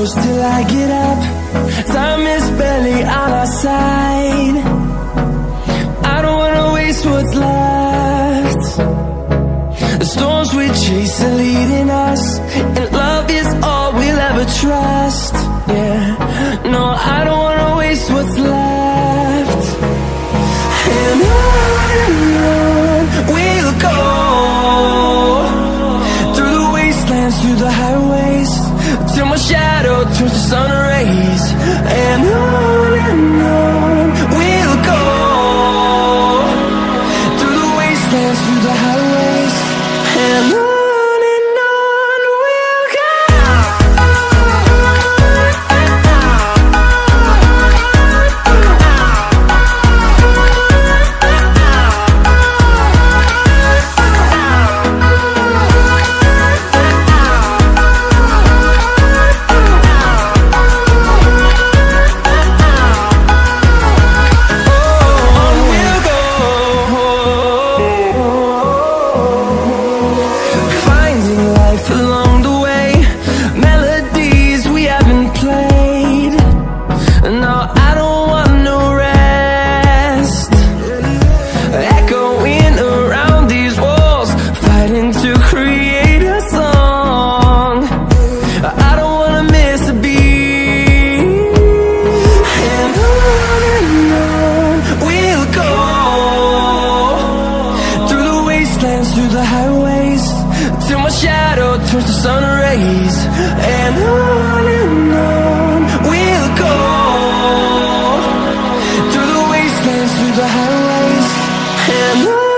close till I get up. Time is barely on our side. I don't wanna waste what's left. The storms we chase are leading us, and love is all we'll ever trust. Yeah, no, I don't wanna waste what's left. And on we'll go, through the wastelands, through the highways, till my shadow turns to sun rays. And on we'll go, through the wastelands, through the highways, and on we'll go. Through the highways, till my shadow turns to sun rays. And on we'll go, through the wastelands, through the highways, and on.